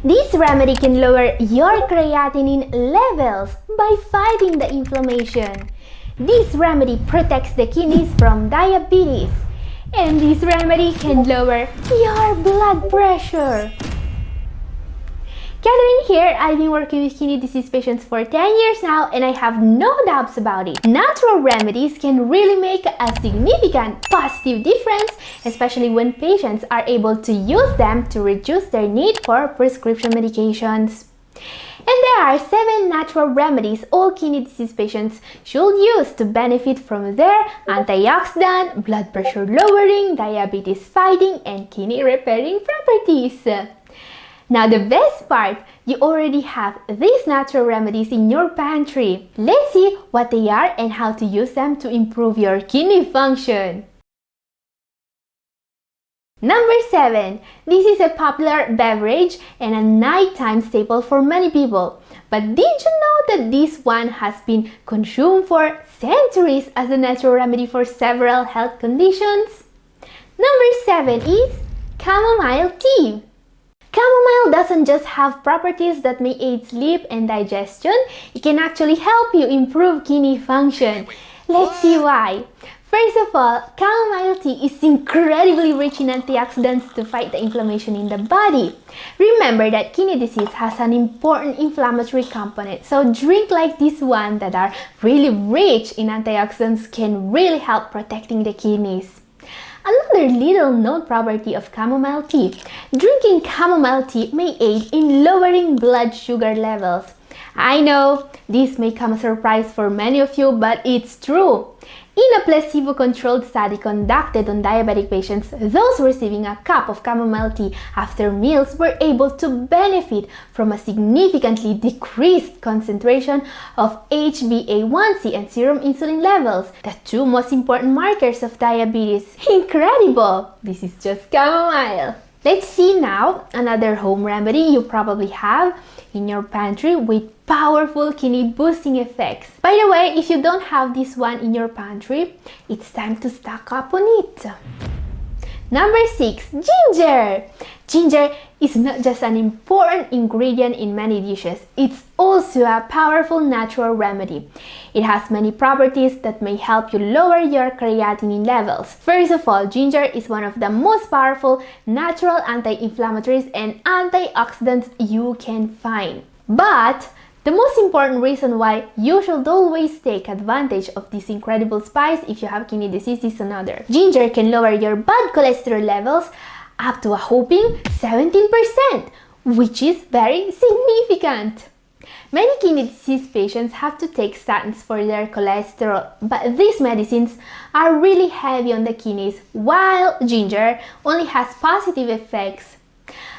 This remedy can lower your creatinine levels by fighting the inflammation. This remedy protects the kidneys from diabetes. And this remedy can lower your blood pressure. Catherine here, I've been working with kidney disease patients for 10 years now and I have no doubts about it. Natural remedies can really make a significant positive difference, especially when patients are able to use them to reduce their need for prescription medications. And there are 7 natural remedies all kidney disease patients should use to benefit from their antioxidant, blood pressure lowering, diabetes fighting, and kidney repairing properties. Now the best part, you already have these natural remedies in your pantry. Let's see what they are and how to use them to improve your kidney function. Number 7. This is a popular beverage and a nighttime staple for many people. But did you know that this one has been consumed for centuries as a natural remedy for several health conditions? Number 7 is chamomile tea. Chamomile doesn't just have properties that may aid sleep and digestion, it can actually help you improve kidney function. Let's see why. First of all, chamomile tea is incredibly rich in antioxidants to fight the inflammation in the body. Remember that kidney disease has an important inflammatory component, so drink like this one that are really rich in antioxidants can really help protecting the kidneys. Another little known property of chamomile tea. Drinking chamomile tea may aid in lowering blood sugar levels. I know, this may come as a surprise for many of you, but it's true. In a placebo-controlled study conducted on diabetic patients, those receiving a cup of chamomile tea after meals were able to benefit from a significantly decreased concentration of HbA1c and serum insulin levels, the 2 most important markers of diabetes. Incredible! This is just chamomile. Let's see now another home remedy you probably have in your pantry with powerful kidney boosting effects. By the way, if you don't have this one in your pantry, it's time to stock up on it. Number 6. Ginger. Ginger is not just an important ingredient in many dishes, it's also a powerful natural remedy. It has many properties that may help you lower your creatinine levels. First of all, ginger is one of the most powerful natural anti-inflammatories and antioxidants you can find. But the most important reason why you should always take advantage of this incredible spice if you have kidney disease is another. Ginger can lower your bad cholesterol levels up to a whopping 17%, which is very significant. Many kidney disease patients have to take statins for their cholesterol, but these medicines are really heavy on the kidneys, while ginger only has positive effects.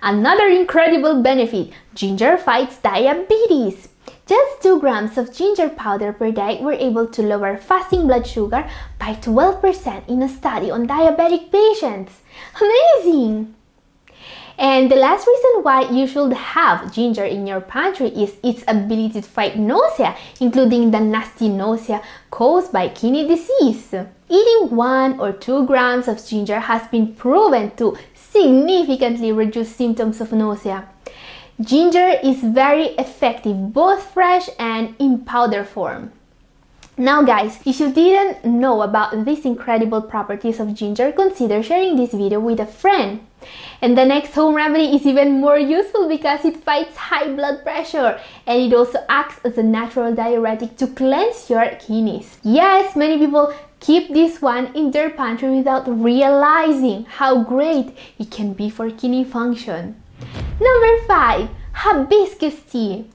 Another incredible benefit, ginger fights diabetes. Just 2 grams of ginger powder per day were able to lower fasting blood sugar by 12% in a study on diabetic patients. Amazing! And the last reason why you should have ginger in your pantry is its ability to fight nausea, including the nasty nausea caused by kidney disease. Eating 1 or 2 grams of ginger has been proven to significantly reduce symptoms of nausea. Ginger is very effective both fresh and in powder form. Now guys, if you didn't know about these incredible properties of ginger, consider sharing this video with a friend. And the next home remedy is even more useful because it fights high blood pressure and it also acts as a natural diuretic to cleanse your kidneys. Yes, many people keep this one in their pantry without realizing how great it can be for kidney function. Number 5. Hibiscus tea.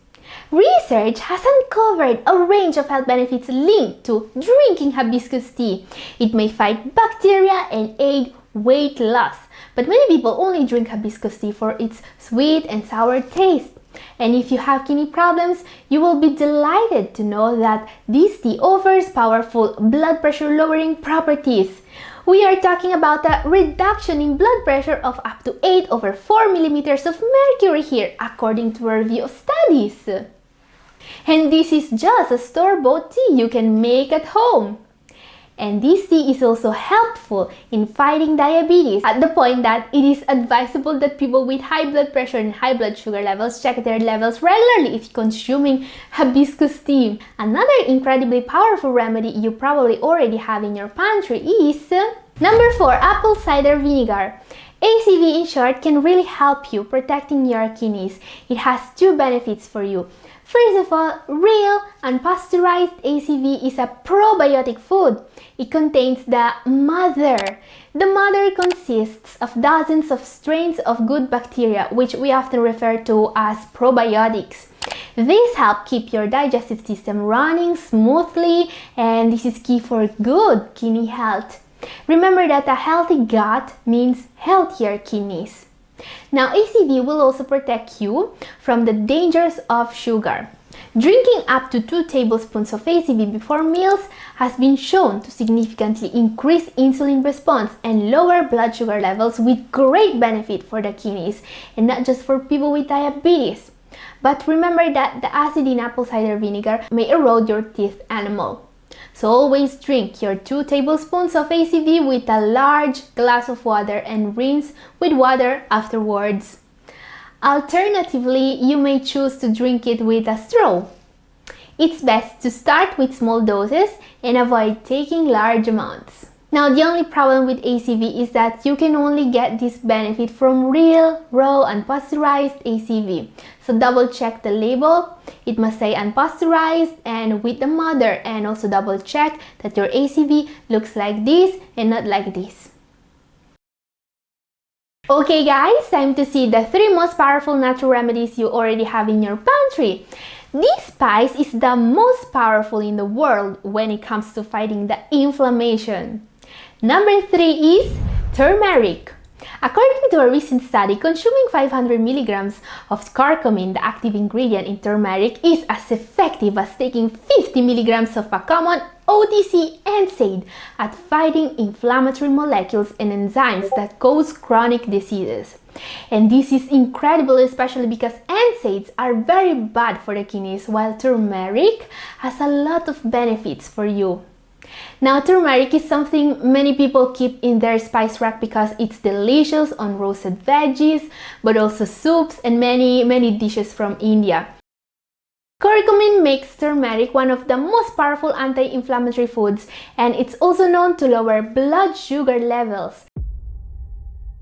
Research has uncovered a range of health benefits linked to drinking hibiscus tea. It may fight bacteria and aid weight loss, but many people only drink hibiscus tea for its sweet and sour taste. And if you have kidney problems, you will be delighted to know that this tea offers powerful blood pressure lowering properties. We are talking about a reduction in blood pressure of up to 8/4 millimeters of mercury here, according to a review of studies. And this is just a store-bought tea you can make at home. And this tea is also helpful in fighting diabetes, at the point that it is advisable that people with high blood pressure and high blood sugar levels check their levels regularly if consuming hibiscus tea. Another incredibly powerful remedy you probably already have in your pantry is number 4, apple cider vinegar. ACV in short can really help you protecting your kidneys. It has 2 benefits for you. First of all, real unpasteurized ACV is a probiotic food. It contains the mother. The mother consists of dozens of strains of good bacteria, which we often refer to as probiotics. These help keep your digestive system running smoothly, and this is key for good kidney health. Remember that a healthy gut means healthier kidneys. Now, ACV will also protect you from the dangers of sugar. Drinking up to 2 tablespoons of ACV before meals has been shown to significantly increase insulin response and lower blood sugar levels, with great benefit for the kidneys, and not just for people with diabetes. But remember that the acid in apple cider vinegar may erode your teeth enamel. So always drink your 2 tablespoons of ACV with a large glass of water and rinse with water afterwards. Alternatively, you may choose to drink it with a straw. It's best to start with small doses and avoid taking large amounts. Now, the only problem with ACV is that you can only get this benefit from real, raw, unpasteurized ACV. So double check the label. It must say unpasteurized and with the mother, and also double check that your ACV looks like this and not like this. Okay guys, time to see the 3 most powerful natural remedies you already have in your pantry. This spice is the most powerful in the world when it comes to fighting the inflammation. Number 3 is turmeric. According to a recent study, consuming 500 milligrams of curcumin, the active ingredient in turmeric, is as effective as taking 50 milligrams of a common OTC NSAID at fighting inflammatory molecules and enzymes that cause chronic diseases. And this is incredible, especially because NSAIDs are very bad for the kidneys, while turmeric has a lot of benefits for you. Now, turmeric is something many people keep in their spice rack because it's delicious on roasted veggies, but also soups and many dishes from India. Curcumin makes turmeric one of the most powerful anti-inflammatory foods, and it's also known to lower blood sugar levels.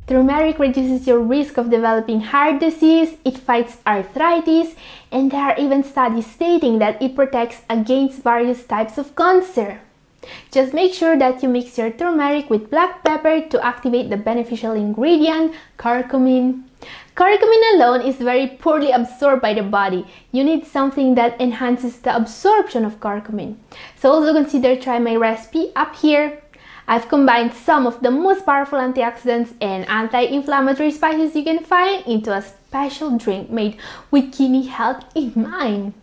Turmeric reduces your risk of developing heart disease, it fights arthritis, and there are even studies stating that it protects against various types of cancer. Just make sure that you mix your turmeric with black pepper to activate the beneficial ingredient, curcumin. Curcumin alone is very poorly absorbed by the body. You need something that enhances the absorption of curcumin. So also consider trying my recipe up here. I've combined some of the most powerful antioxidants and anti-inflammatory spices you can find into a special drink made with kidney health in mind.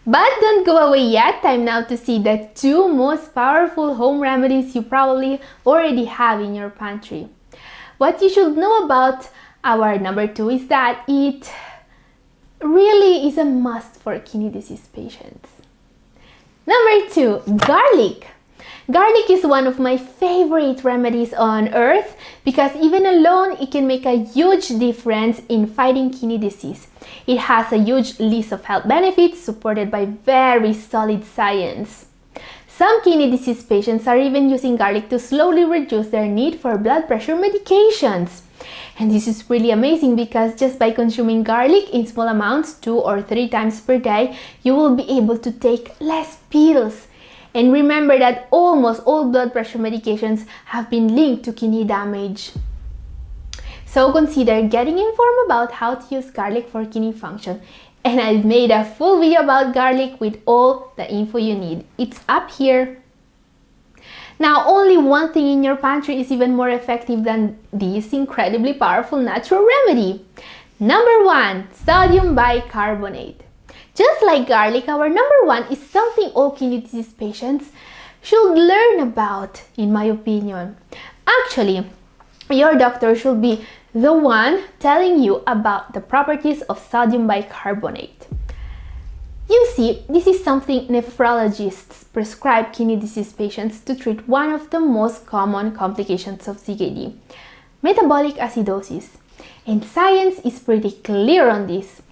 But don't go away yet. Time now to see the 2 most powerful home remedies you probably already have in your pantry. What you should know about our number 2 is that it really is a must for kidney disease patients. Number 2, garlic. Garlic is one of my favorite remedies on earth because even alone it can make a huge difference in fighting kidney disease. It has a huge list of health benefits supported by very solid science. Some kidney disease patients are even using garlic to slowly reduce their need for blood pressure medications. And this is really amazing because just by consuming garlic in small amounts 2 or 3 times per day, you will be able to take less pills. And remember that almost all blood pressure medications have been linked to kidney damage. So consider getting informed about how to use garlic for kidney function. And I've made a full video about garlic with all the info you need. It's up here. Now, only one thing in your pantry is even more effective than this incredibly powerful natural remedy. Number 1, sodium bicarbonate. Just like garlic, our number 1 is something all kidney disease patients should learn about, in my opinion. Actually, your doctor should be the one telling you about the properties of sodium bicarbonate. You see, this is something nephrologists prescribe kidney disease patients to treat one of the most common complications of CKD, metabolic acidosis. And science is pretty clear on this.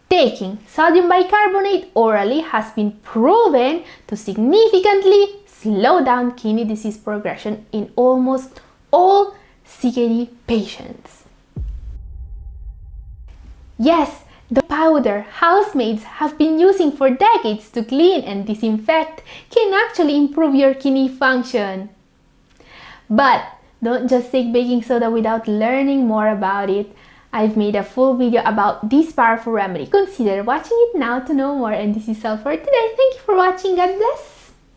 Taking sodium bicarbonate orally has been proven to significantly slow down kidney disease progression in almost all CKD patients. Yes, the powder housemates have been using for decades to clean and disinfect can actually improve your kidney function. But don't just take baking soda without learning more about it. I've made a full video about this powerful remedy. Consider watching it now to know more, and this is all for today. Thank you for watching. God bless.